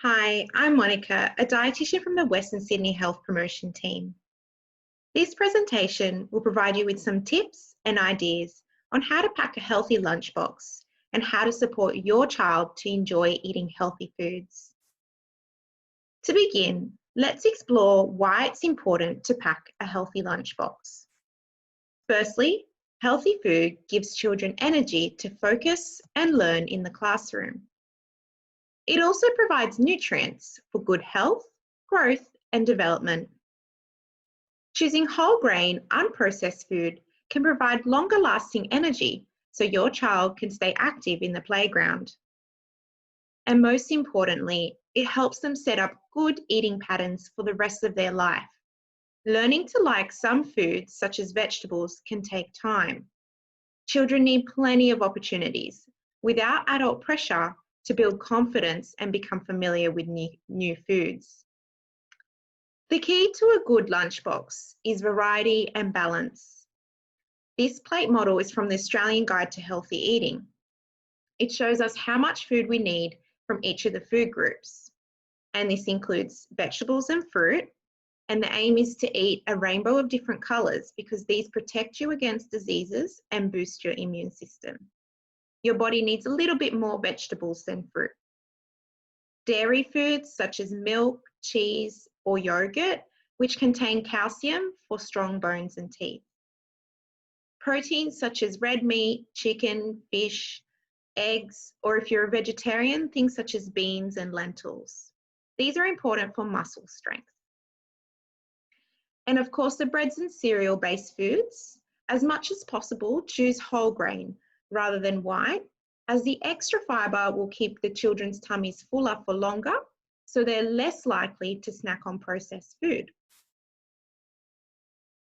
Hi, I'm Monica, a dietitian from the Western Sydney Health Promotion team. This presentation will provide you with some tips and ideas on how to pack a healthy lunchbox and how to support your child to enjoy eating healthy foods. To begin, let's explore why it's important to pack a healthy lunchbox. Firstly, healthy food gives children energy to focus and learn in the classroom. It also provides nutrients for good health, growth, and development. Choosing whole grain, unprocessed food can provide longer lasting energy so your child can stay active in the playground. And most importantly, it helps them set up good eating patterns for the rest of their life. Learning to like some foods, such as vegetables, can take time. Children need plenty of opportunities without adult pressure to build confidence and become familiar with new foods. The key to a good lunchbox is variety and balance. This plate model is from the Australian Guide to Healthy Eating. It shows us how much food we need from each of the food groups. And this includes vegetables and fruit. And the aim is to eat a rainbow of different colours because these protect you against diseases and boost your immune system. Your body needs a little bit more vegetables than fruit. Dairy foods such as milk, cheese, or yogurt, which contain calcium for strong bones and teeth. Proteins such as red meat, chicken, fish, eggs, or if you're a vegetarian, things such as beans and lentils. These are important for muscle strength. And of course, the breads and cereal-based foods, as much as possible, choose whole grain rather than white, as the extra fibre will keep the children's tummies fuller for longer, so they're less likely to snack on processed food.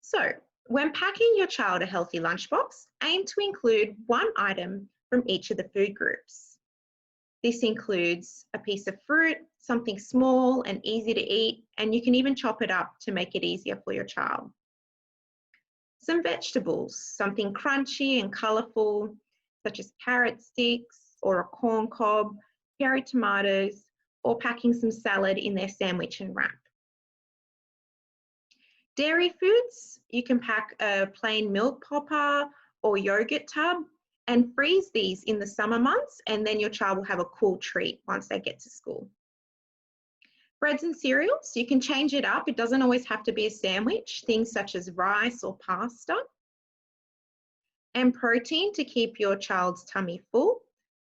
So, when packing your child a healthy lunchbox, aim to include one item from each of the food groups. This includes a piece of fruit, something small and easy to eat, and you can even chop it up to make it easier for your child. Some vegetables, something crunchy and colourful, such as carrot sticks or a corn cob, cherry tomatoes, or packing some salad in their sandwich and wrap. Dairy foods, you can pack a plain milk popper or yogurt tub and freeze these in the summer months, and then your child will have a cool treat once they get to school. Breads and cereals, you can change it up. It doesn't always have to be a sandwich, things such as rice or pasta. And protein to keep your child's tummy full,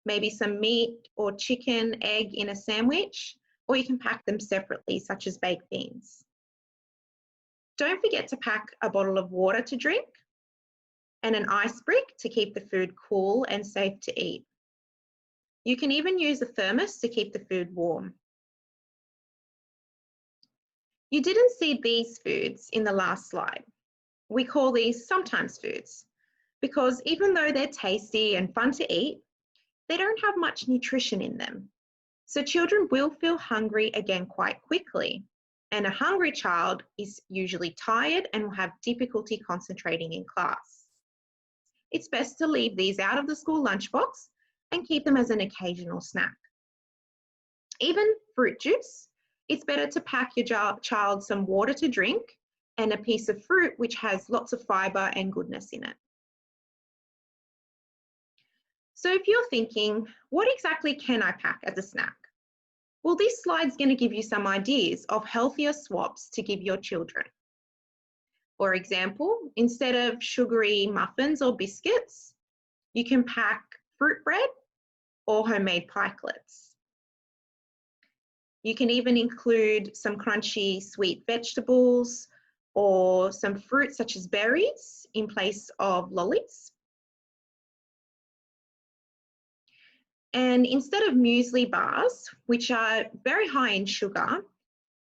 maybe some meat or chicken, egg in a sandwich, or you can pack them separately, such as baked beans. Don't forget to pack a bottle of water to drink and an ice brick to keep the food cool and safe to eat. You can even use a thermos to keep the food warm. You didn't see these foods in the last slide. We call these sometimes foods because even though they're tasty and fun to eat, they don't have much nutrition in them. So children will feel hungry again quite quickly. And a hungry child is usually tired and will have difficulty concentrating in class. It's best to leave these out of the school lunchbox and keep them as an occasional snack. Even fruit juice, it's better to pack your child some water to drink and a piece of fruit which has lots of fibre and goodness in it. So if you're thinking, what exactly can I pack as a snack? Well, this slide's going to give you some ideas of healthier swaps to give your children. For example, instead of sugary muffins or biscuits, you can pack fruit bread or homemade pikelets. You can even include some crunchy sweet vegetables or some fruit such as berries in place of lollies. And instead of muesli bars, which are very high in sugar,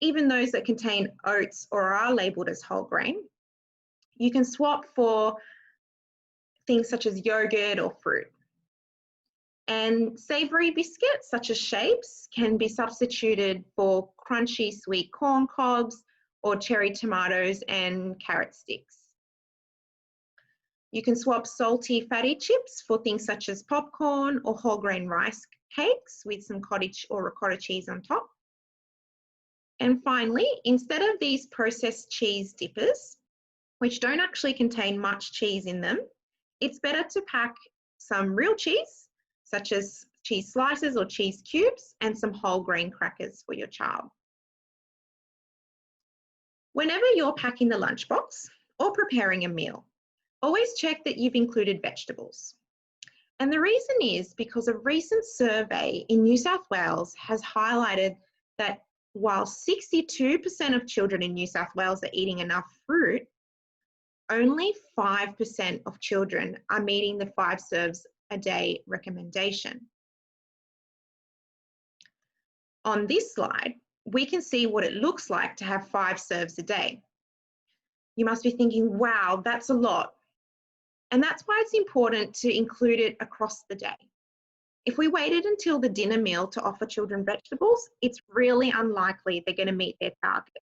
even those that contain oats or are labelled as whole grain, you can swap for things such as yogurt or fruit. And savoury biscuits such as shapes can be substituted for crunchy sweet corn cobs or cherry tomatoes and carrot sticks. You can swap salty fatty chips for things such as popcorn or whole grain rice cakes with some cottage or ricotta cheese on top. And finally, instead of these processed cheese dippers, which don't actually contain much cheese in them, it's better to pack some real cheese, such as cheese slices or cheese cubes, and some whole grain crackers for your child. Whenever you're packing the lunchbox or preparing a meal, always check that you've included vegetables. And the reason is because a recent survey in New South Wales has highlighted that while 62% of children in New South Wales are eating enough fruit, only 5% of children are meeting the 5 serves a day recommendation. On this slide, we can see what it looks like to have 5 serves a day. You must be thinking, wow, that's a lot. And that's why it's important to include it across the day. If we waited until the dinner meal to offer children vegetables, it's really unlikely they're going to meet their target.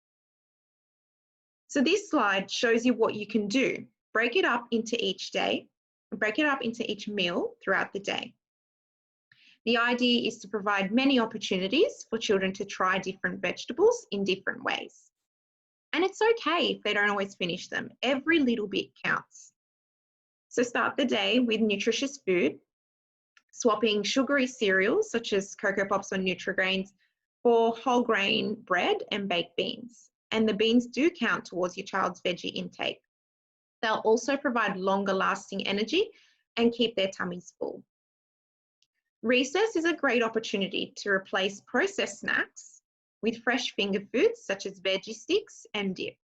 So this slide shows you what you can do. Break it up into each day, break it up into each meal throughout the day. The idea is to provide many opportunities for children to try different vegetables in different ways. And it's okay if they don't always finish them. Every little bit counts. So start the day with nutritious food, swapping sugary cereals such as Cocoa Pops or Nutrigrains for whole grain bread and baked beans. And the beans do count towards your child's veggie intake. They'll also provide longer lasting energy and keep their tummies full. Recess is a great opportunity to replace processed snacks with fresh finger foods such as veggie sticks and dip.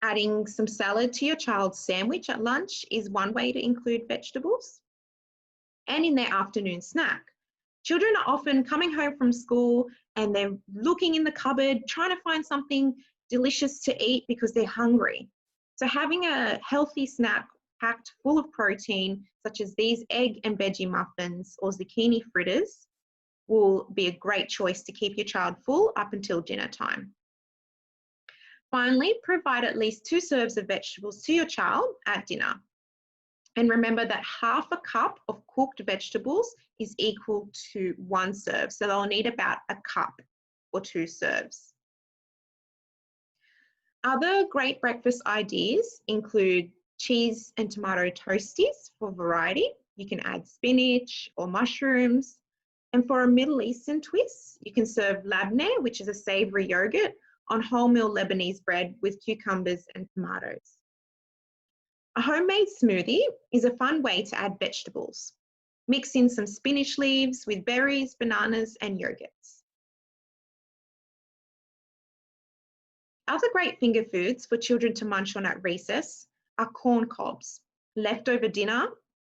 Adding some salad to your child's sandwich at lunch is one way to include vegetables. And in their afternoon snack, children are often coming home from school and they're looking in the cupboard, trying to find something delicious to eat because they're hungry. So having a healthy snack packed full of protein, such as these egg and veggie muffins or zucchini fritters, will be a great choice to keep your child full up until dinner time. Finally, provide at least 2 serves of vegetables to your child at dinner. And remember that half a cup of cooked vegetables is equal to 1 serve. So they'll need about a cup or 2 serves. Other great breakfast ideas include cheese and tomato toasties for variety. You can add spinach or mushrooms. And for a Middle Eastern twist, you can serve labneh, which is a savory yogurt, on wholemeal Lebanese bread with cucumbers and tomatoes. A homemade smoothie is a fun way to add vegetables. Mix in some spinach leaves with berries, bananas, and yogurts. Other great finger foods for children to munch on at recess are corn cobs, leftover dinner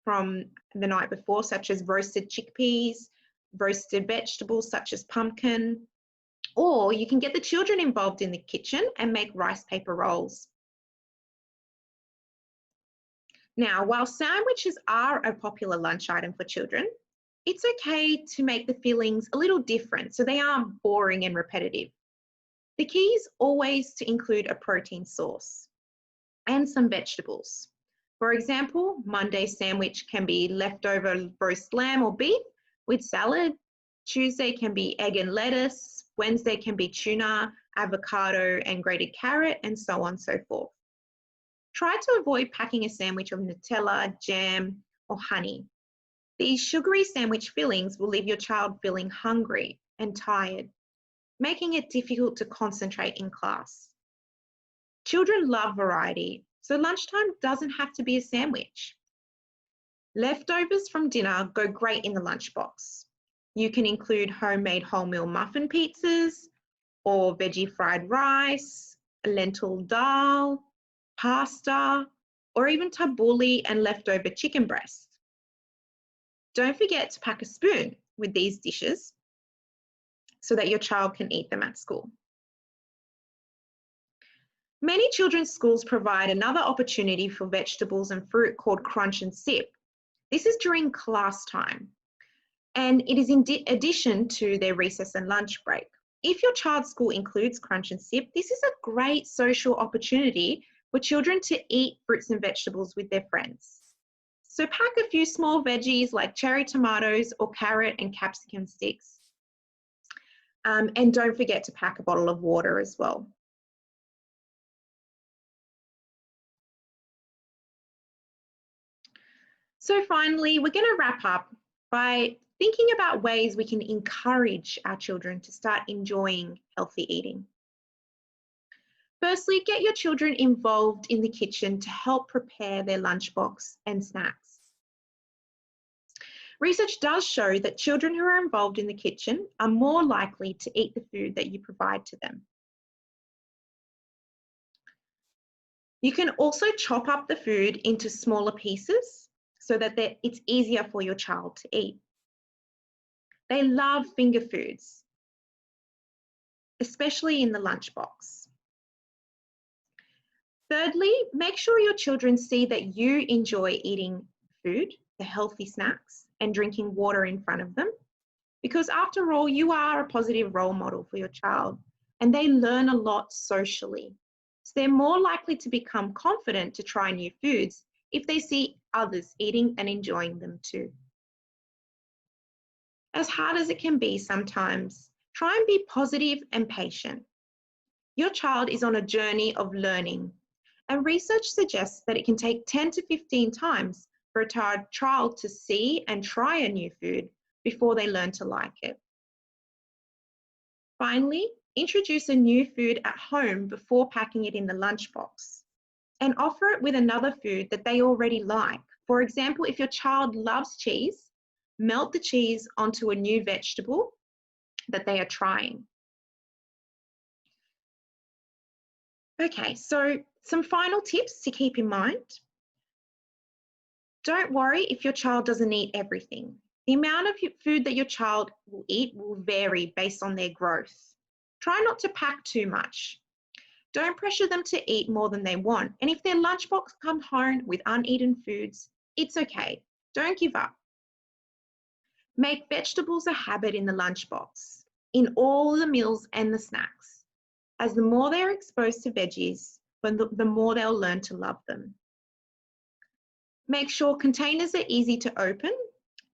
from the night before, such as roasted chickpeas, roasted vegetables such as pumpkin, or you can get the children involved in the kitchen and make rice paper rolls. Now, while sandwiches are a popular lunch item for children, it's okay to make the fillings a little different so they aren't boring and repetitive. The key is always to include a protein source and some vegetables. For example, Monday's sandwich can be leftover roast lamb or beef with salad. Tuesday can be egg and lettuce. Wednesday can be tuna, avocado, and grated carrot, and so on and so forth. Try to avoid packing a sandwich of Nutella, jam, or honey. These sugary sandwich fillings will leave your child feeling hungry and tired, making it difficult to concentrate in class. Children love variety, so lunchtime doesn't have to be a sandwich. Leftovers from dinner go great in the lunchbox. You can include homemade wholemeal muffin pizzas, or veggie fried rice, lentil dal, pasta, or even tabbouleh and leftover chicken breast. Don't forget to pack a spoon with these dishes so that your child can eat them at school. Many children's schools provide another opportunity for vegetables and fruit called crunch and sip. This is during class time, and it is in addition to their recess and lunch break. If your child's school includes crunch and sip, this is a great social opportunity for children to eat fruits and vegetables with their friends. So pack a few small veggies like cherry tomatoes or carrot and capsicum sticks. And don't forget to pack a bottle of water as well. So finally, we're going to wrap up by thinking about ways we can encourage our children to start enjoying healthy eating. Firstly, get your children involved in the kitchen to help prepare their lunchbox and snacks. Research does show that children who are involved in the kitchen are more likely to eat the food that you provide to them. You can also chop up the food into smaller pieces so that it's easier for your child to eat. They love finger foods, especially in the lunchbox. Thirdly, make sure your children see that you enjoy eating food, the healthy snacks, and drinking water in front of them. Because after all, you are a positive role model for your child, and they learn a lot socially. So they're more likely to become confident to try new foods if they see others eating and enjoying them too. As hard as it can be sometimes, try and be positive and patient. Your child is on a journey of learning, and research suggests that it can take 10 to 15 times for a child to see and try a new food before they learn to like it. Finally, introduce a new food at home before packing it in the lunchbox, and offer it with another food that they already like. For example, if your child loves cheese, melt the cheese onto a new vegetable that they are trying. Okay, so some final tips to keep in mind. Don't worry if your child doesn't eat everything. The amount of food that your child will eat will vary based on their growth. Try not to pack too much. Don't pressure them to eat more than they want. And if their lunchbox comes home with uneaten foods, it's okay. Don't give up. Make vegetables a habit in the lunchbox, in all the meals and the snacks, as the more they're exposed to veggies, the more they'll learn to love them. Make sure containers are easy to open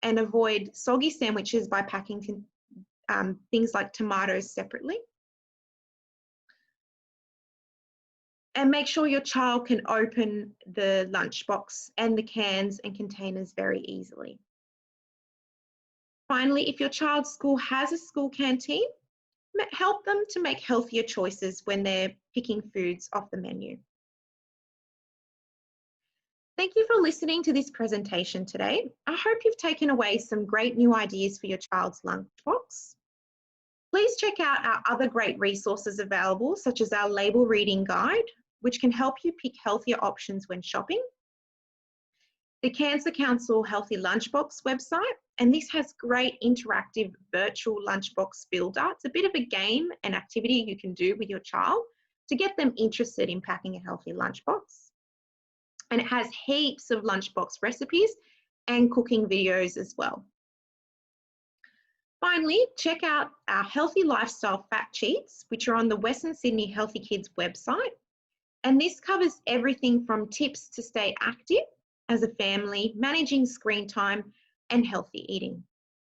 and avoid soggy sandwiches by packing things like tomatoes separately. And make sure your child can open the lunchbox and the cans and containers very easily. Finally, if your child's school has a school canteen, help them to make healthier choices when they're picking foods off the menu. Thank you for listening to this presentation today. I hope you've taken away some great new ideas for your child's lunchbox. Please check out our other great resources available, such as our label reading guide, which can help you pick healthier options when shopping. The Cancer Council Healthy Lunchbox website, and this has great interactive virtual lunchbox builder. It's a bit of a game and activity you can do with your child to get them interested in packing a healthy lunchbox. And it has heaps of lunchbox recipes and cooking videos as well. Finally, check out our Healthy Lifestyle Fact Sheets, which are on the Western Sydney Healthy Kids website. And this covers everything from tips to stay active as a family, managing screen time, and healthy eating.